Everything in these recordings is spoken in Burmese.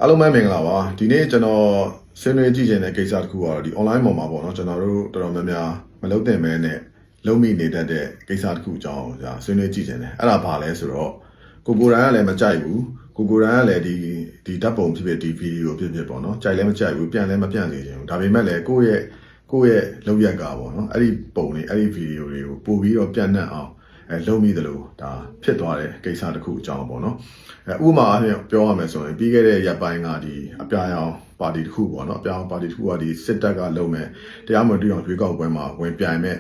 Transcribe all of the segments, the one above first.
အားလုံးပဲမင်္ဂလာပါဒီနေ့ကျွန်တော်ဆွေးနွေးကြည့်ချင်တဲ့ကိစ္စတစ်ခုကတော့ဒီ online ပေါ်မှာပေါ့နော်ကျွန်တော်တို့တော်တော်များများမလုပ်သင့်မဲနဲ့လုံးမိနေတတ်တဲ့ကိစ္စတစ်ခုအကြောင်းကြာဆွေးနွေးကြည့်ချင်တယ်အဲ့ဒါဘာလဲဆိုတော့ကိုရိုင်းကလည်းမကြိုက်ဘူးကိုရိုင်းကလည်းဒီဓာတ်ပုံဖြစ်ဖြစ်ဒီဗီဒီယိုဖြစ်ဖြစ်ပေါ့နော်ကြိုက်လည်းမကြိုက်ဘူးပြန်လည်းမပြန်စေချင်ဘူးဒါပေမဲ့လည်းကိုယ့်ရဲ့လုပ်ရက်ကပေါ့နော်အဲ့ဒီပုံတွေအဲ့ဒီဗီဒီယိုတွေကိုပို့ပြီးတော့ပြန်နှံ့အောင်လုံးမိတယ်လို့ဒါဖြစ်သွားတဲ့ကိစ္စတစ်ခုအကြောင်းပေါ့နော်ဥပမာအဖြစ်ပြောရမယ်ဆိုရင်ပြီးခဲ့တဲ့ရက်ပိုင်းကဒီအပြာရောင်ပါတီတစ်ခုပေါ့နော်အပြာရောင်ပါတီတစ်ခုကဒီစစ်တပ်ကလုပ်မဲ့တရားမဝင်တရားရွေးကောက်ပွဲမှာဝင်ပြိုင်မဲ့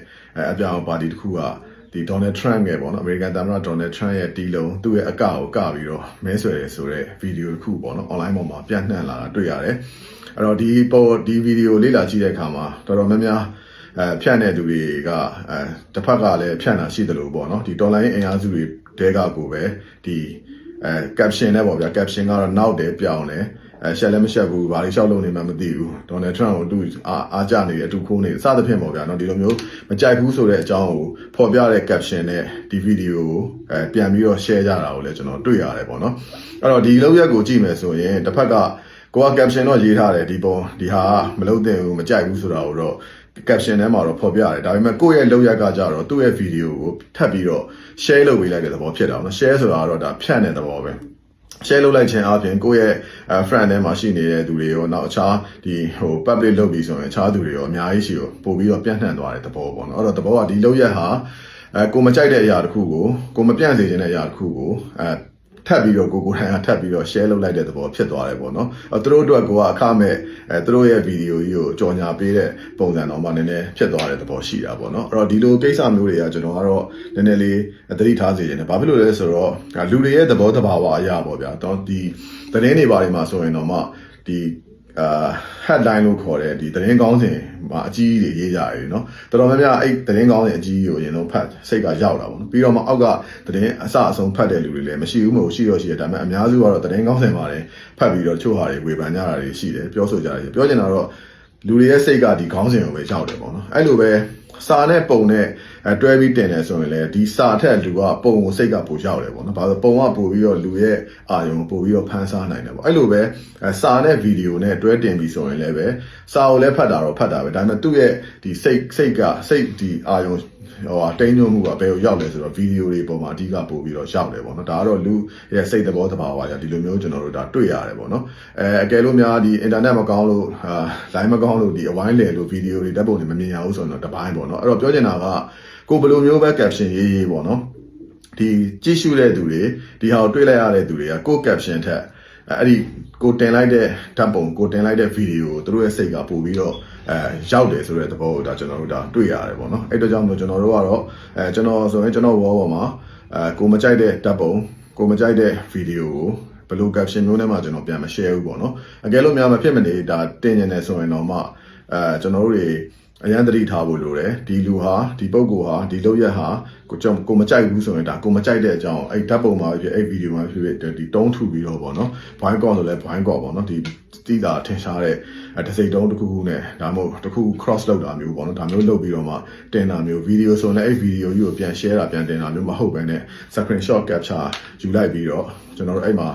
အပြာရောင်ပါတီတစ်ခုကဒီ Donald Trump ရဲ့ပေါ့နော် American သမ္မတ Donald Trump ရဲ့တီလုံးသူ့ရဲ့အကောက်ကိုကပြီးတော့မဲဆွယ်တယ်ဆိုတဲ့ဗီဒီယိုတစ်ခုပေါ့နော် online ပေါ်မှာပြန့်နှံ့လာတာတွေ့ရတယ်အဲ့တော့ဒီဗီဒီယိုလေ့လာကြည့်တဲ့အခါမှာတော်တော်များများဖြန့်တဲ့သူတွေကတစ်ဖက်ကလည်းဖြန့်တာရှိတယ်လို့ပေါ့နော်ဒီ online အင်အားစုတွေတဲကကိုပဲဒီ caption နဲ့ပေါ့ဗျာ caption ကတော့နောက်တယ်ပြောင်းတယ်ရှက်လည်းမရှက်ဘူးဘာလို့ရှောက်လို့နေမှမသိဘူး Donald Trump ကိုသူအားကြနေတယ်အတူခိုးနေတယ်စသဖြင့်ပေါ့ဗျာနော်ဒီလိုမျိုးမကြိုက်ဘူးဆိုတဲ့အကြောင်းကိုဖော်ပြတဲ့ caption နဲ့ဒီ video ကိုပြန်ပြီးတော့ share ကြတာကိုလည်းကျွန်တော်တွေ့ရတယ်ပေါ့နော်အဲ့တော့ဒီလောက်ရက်ကိုကြည့်မယ်ဆိုရင်တစ်ဖက်ကကိုက caption တော့ရေးထားတယ်ဒီဟာမလုပ်သင့်ဘူးမကြိုက်ဘူးဆိုတာကိုတော့caption ထဲမှာတော့ဖော်ပြရတယ်ဒါပေမဲ့ကိုယ့်ရဲ့လုပ်ရက်ကကြတော့သူ့ရဲ့ video ကိုထပ်ပြီးတော့ share လုပ်ပေးလိုက်တဲ့သဘောဖြစ်တာနော် share ဆိုတာကတော့ဒါဖြန့်တဲ့သဘောပဲ share လုပ်လိုက်ခြင်းအပြင်ကိုယ့်ရဲ့ friend ထဲမှာရှိနေတဲ့သူတွေရောနောက်အခြားဒီpublic လုပ်ပြီးဆိုရင်အခြားသူတွေရောအများကြီးရှိရောပို့ပြီးတော့ပြန့်နှံ့သွားတဲ့သဘောပေါ့နော်အဲ့တော့သဘောကဒီလုပ်ရက်ဟာကိုမကြိုက်တဲ့အရာတစ်ခုကိုမပြန့်စေချင်တဲ့အရာတစ်ခုကိုထပ်ပြီးတော့ကိုယ်တိုင်ကထပ်ပြီးတော့ share လုပ်လိုက်တဲ့သဘောဖြစ်သွားတယ်ပေါ့နော်သူတို့အတွက်ကိုကအခမဲ့သူတို့ရဲ့ဗီဒီယိုကြီးကိုကြော်ညာပေးတဲ့ပုံစံတော့မှနည်းနည်းဖြစ်သွားတဲ့သဘောရှိတာပေါ့နော်အဲ့တော့ဒီလိုကိစ္စမျိုးတွေကကျွန်တော်ကတော့နည်းနည်းလေးသတိထားစေချင်တယ်ဘာဖြစ်လို့လဲဆိုတော့လူတွေရဲ့သဘောတဘာဝအရာပေါ့ဗျာတော့ဒီသတင်းတွေဘာတွေမှာဆိုရင်တော့မှဒီheadline လို့ခေါ်တဲ့ဒီသတင်းကောင်းစဉ်မှာအကြီးကြီးတွေရေးကြရတယ်နော်တော်တော်များများအဲ့သတင်းကောင်းစဉ်အကြီးကြီးကိုအရင်ဆုံးဖတ်စိတ်ကရောက်တာပေါ့နော်ပြီးတော့မှအောက်ကသတင်းအစအဆုံးဖတ်တဲ့လူတွေလည်းမရှိဘူးမဟုတ်ရှိတော့ရှိတယ်ဒါပေမဲ့အများစုကတော့သတင်းကောင်းစဉ်မှာလည်းဖတ်ပြီးတော့ချို့ဟာတွေဝေဖန်ကြတာတွေရှိတယ်ပြောဆိုကြတယ်ပြောချင်တာတော့လူတွေရဲ့စိတ်ကဒီခေါင်းစဉ်ကိုပဲရောက်တယ်ပေါ့နော်အဲ့လိုပဲစာနဲ့ပုံနဲ့တွဲပြီးတင်တယ်ဆိုရင်လည်းဒီစာထက်လူကပုံကိုစိတ်ကပိုရောက်တယ်ပေါ့နော်ဘာလို့ပုံကပို့ပြီးတော့လူရဲ့အာရုံပို့ပြီးတော့ဖန်ဆားနိုင်တယ်ပေါ့အဲ့လိုပဲစာနဲ့ဗီဒီယိုနဲ့တွဲတင်ပြီးဆိုရင်လည်းပဲစာကိုလည်းဖတ်တာတော့ဖတ်တာပဲဒါပေမဲ့သူ့ရဲ့ဒီစိတ်ဒီအာရုံတိန်းညွှန်းမှုကဘယ်ကိုရောက်လဲဆိုတော့ဗီဒီယိုတွေပေါ်မှာအဓိကပို့ပြီးတော့ရောက်တယ်ပေါ့နော်ဒါကတော့လူရဲ့စိတ်သဘောတဘာဝကြောင့်ဒီလိုမျိုးကျွန်တော်တို့ဒါတွေ့ရတယ်ပေါ့နော်အကယ်လို့များဒီ internet မကောင်းလို့line မကောင်းလို့ဒီအဝိုင်းလေလို့ဗီဒီယိုတွေဓာတ်ပုံတွေမမြင်ရဘူးဆိုတော့တပိုင်းပေါ့နော်အဲ့တော့ပြောချင်တာကကိုဘယ်လိုမျိုးပဲ caption ရေးပေါ့နော်ဒီကြည့်ရှုတဲ့သူတွေဒီဟာကိုတွေ့လိုက်ရတဲ့သူတွေကကို caption ထက်အဲ့ဒီကိုတင်လိုက်တဲ့ဓာတ်ပုံကိုတင်လိုက်တဲ့ဗီဒီယိုသူတို့ရဲ့စိတ်ကပို့ပြီးတော့ရောက်တယ်ဆိုတဲ့သဘောကိုဒါကျွန်တော်တို့ဒါတွေ့ရတယ်ပေါ့နော်အဲ့တော့ကြောင့်မလို့ကျွန်တော်တို့ကတော့ကျွန်တော်ဆိုရင်ကျွန်တော် wall ပေါ်မှာကိုမကြိုက်တဲ့ဓာတ်ပုံကိုမကြိုက်တဲ့ဗီဒီယိုကိုဘယ်လို caption မျိုးနဲ့မှကျွန်တော်ပြန်မ share ဘူးပေါ့နော်အကယ်လို့များမဖြစ်မနေဒါတင်နေတယ်ဆိုရင်တော့မှကျွန်တော်တို့တွေအရန်တတိထားဖို့လိုတယ်ဒီလူဟာဒီပုဂ္ဂိုလ်ဟာဒီလုပ်ရက်ဟာကိုမကြိုက်ဘူးဆိုရင်ဒါကိုမကြိုက်တဲ့အကြောင်းအဲ့ဓာတ်ပုံမှာဖြစ်အဲ့ဗီဒီယိုမှာဖြစ်ဒီတုံးထူပြီးတော့ပေါ့နော် blind call ဆိုလဲ blind call ပေါ့နော်ဒီတိတာထင်ရှားတဲ့တစ်စိတ်တုံးတစ်ခုခုနဲ့ဒါမှမဟုတ်တစ်ခု cross လုပ်တာမျိုးပေါ့နော်ဒါမျိုးလုပ်ပြီးတော့မှတင်တာမျိုးဗီဒီယိုဆိုရင်အဲ့ဗီဒီယိုကြီးကိုပြန် share တာပြန်တင်တာမျိုးမဟုတ်ဘဲနဲ့ screenshot capture ယူလိုက်ပြီးတော့ကျွန်တော်တို့အဲ့မှာ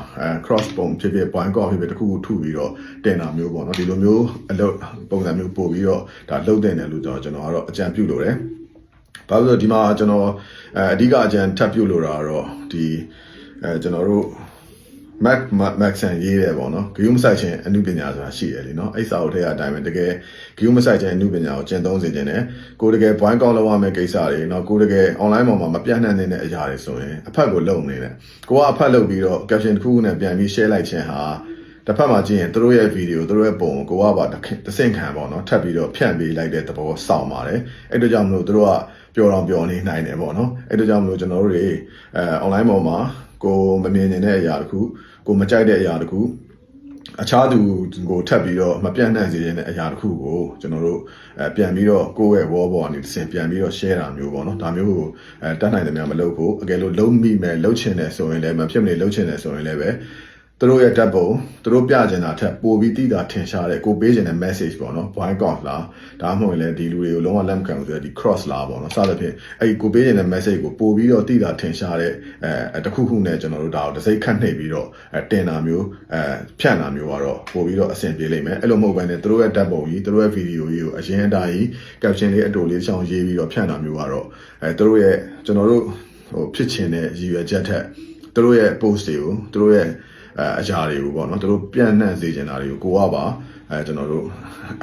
cross ပုံဖြစ်ဖြစ် blind call ဖြစ်ဖြစ်တစ်ခုခုထုပြီးတော့တင်တာမျိုးပေါ့နော်ဒီလိုမျိုးအလုပ်ပုံစံမျိုးပို့ပြီးတော့ဒါလုပ်တင်တယ်လို့ကျွန်တော်ကတော့အကြံပြုလို့တယ်ဘာလို့လဲဒီမှာကျွန်တော်အဓိကအကြံထပ်ပြုလို့တာတော့ဒီကျွန်တော်တို့Maxen ရေးတယ်ပေါ့နော်ဂရုမစိုက်ခြင်းအမှုပညာဆိုတာရှိတယ်လीနော်အဲ့စာအုပ်ထဲကအတိုင်းပဲတကယ်ဂရုမစိုက်ခြင်းအမှုပညာကိုကျင့်သုံးစေခြင်းနဲ့ကိုတကယ် point ကောက်လောက်ရမယ့်ကိစ္စတွေเนาะကိုတကယ် online ပေါ်မှာမပြန့်နှံ့နေတဲ့အရာတွေဆိုရင်အဖက်ကိုလုံနေတယ်ကိုကအဖက်လုပ်ပြီးတော့ caption တစ်ခုခုနဲ့ပြန်ပြီး share လိုက်ခြင်းဟာတစ်ဖက်မှာကြည့်ရင်သူတို့ရဲ့ video သူတို့ရဲ့ပုံကိုကပါတဆင့်ခံပေါ့နော်ထပ်ပြီးတော့ဖြန့်ပေးလိုက်တဲ့သဘောစောင့်ပါတယ်အဲ့တို့ကြောင့်မလို့သူတို့ကပျော်နေနိုင်တယ်ပေါ့နော်အဲ့တို့ကြောင့်မလို့ကျွန်တော်တို့တွေonline ပေါ်မှာကိုမမြင်နေတဲ့အရာတခုကိုမကြိုက်တဲ့အရာတခုအခြားသူကိုထပ်ပြီးတော့မပြန့်နှံ့စေတဲ့အရာတခုကိုကျွန်တော်တို့ပြန်ပြီးတော့ကိုယ့်ရဲ့ wall ပေါ်ကနေတစ်ဆင့်ပြန်ပြီးတော့ share တာမျိုးပေါ့နော်ဒါမျိုးကိုတတ်နိုင်တယ်များမလုပ်ဖို့အကယ်လို့လုံးမိမယ်လှုပ်ချင်တယ်ဆိုရင်လည်းမဖြစ်မနေလှုပ်ချင်တယ်ဆိုရင်လည်းပဲ သူတို့ရဲ့ဓာတ်ပုံသူတို့ပြချင်တာထက်ပိုပြီးတိတာထင်ရှားတဲ့ကိုပေးချင်တဲ့ message ပေါ့နော် boycott လားဒါမှမဟုတ်လည်းဒီလူတွေကိုလုံးဝလက်မခံဘူးဆိုတော့ဒီ cross လားပေါ့နော်စသဖြင့်အဲ့ဒီကိုပေးချင်တဲ့ message ကိုပို့ပြီးတော့တိတာထင်ရှားတဲ့တခုခုနဲ့ကျွန်တော်တို့ဒါကိုတစ်စိတ်ခတ်နှိပ်ပြီးတော့တင်တာမျိုးဖြန့်တာမျိုးကတော့ပို့ပြီးတော့အဆင်ပြေလိမ့်မယ်အဲ့လိုမဟုတ်ဘဲနဲ့သူတို့ရဲ့ဓာတ်ပုံကြီးသူတို့ရဲ့ video ကြီးကိုအရင်အတိုင်း caption လေးအတူလေးရှောင်းရေးပြီးတော့ဖြန့်တာမျိုးကတော့သူတို့ရဲ့ကျွန်တော်တို့ဖြစ်ချင်တဲ့ရည်ရွယ်ချက်ထက်သူတို့ရဲ့ post တွေကိုသူတို့ရဲ့အရာတွေကိုပေါ့နော်သူတို့ပြန့်နှံ့စေချင်တာတွေကိုကိုကပါကျွန်တော်တို့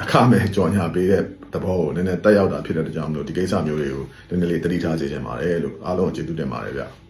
အခမဲ့ကြော်ညာပေးတဲ့သဘောကိုနည်းနည်းတက်ရောက်တာဖြစ်တဲ့ကြောင့်မလို့ဒီကိစ္စမျိုးတွေကိုနည်းနည်းလေးသတိထားစေချင်ပါတယ်လို့အားလုံးကျေးဇူးတင်ပါတယ်ဗျ